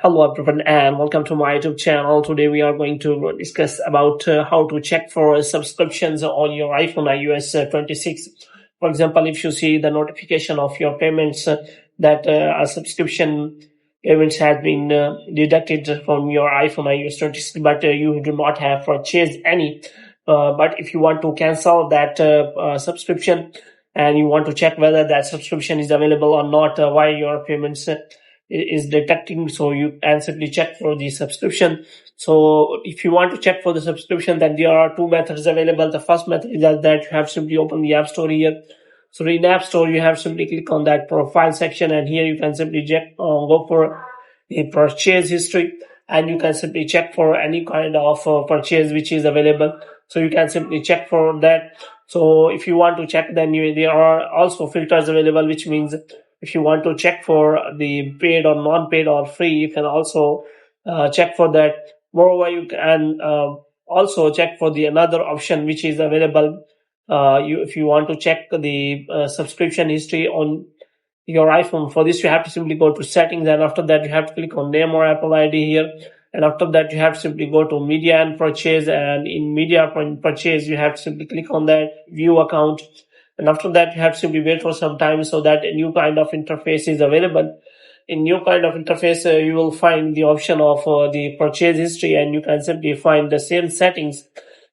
Hello everyone and welcome to my YouTube channel. Today we are going to discuss about how to check for subscriptions on your iPhone iOS 26. For example, if you see the notification of your payments that a subscription payments has been deducted from your iPhone iOS 26, but you do not have purchased any. But if you want to cancel that subscription and you want to check whether that subscription is available or not, why your payments is detecting, so you can simply check for the subscription. So if you want to check for the subscription, then there are two methods available. The first method is that you have simply open the App Store here. So in App Store, you have simply click on that profile section, and here you can simply go for the purchase history, and you can simply check for any kind of purchase which is available. So you can simply check for that. So if you want to check, then there are also filters available, which means if you want to check for the paid or non-paid or free, you can also check for that. Moreover, you can also check for the another option which is available. If you want to check the subscription history on your iPhone, for this you have to simply go to settings, and after that you have to click on name or Apple ID here, and after that you have to simply go to media and purchase, and in media and purchase you have to simply click on that view account, and after that you have to simply wait for some time so that a new kind of interface is available. In new kind of interface, you will find the option of the purchase history, and you can simply find the same settings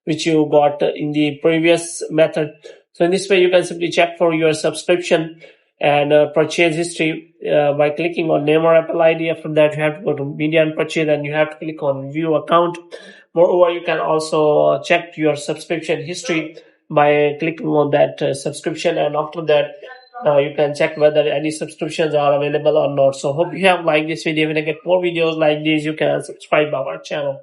which you got in the previous method. So in this way, you can simply check for your subscription and purchase history by clicking on name or Apple ID. After that, you have to go to media and purchase, and you have to click on view account. Moreover, you can also check your subscription history by clicking on that subscription, and after that you can check whether any subscriptions are available or not. So hope you have liked this video. When I get more videos like this, you can subscribe our channel.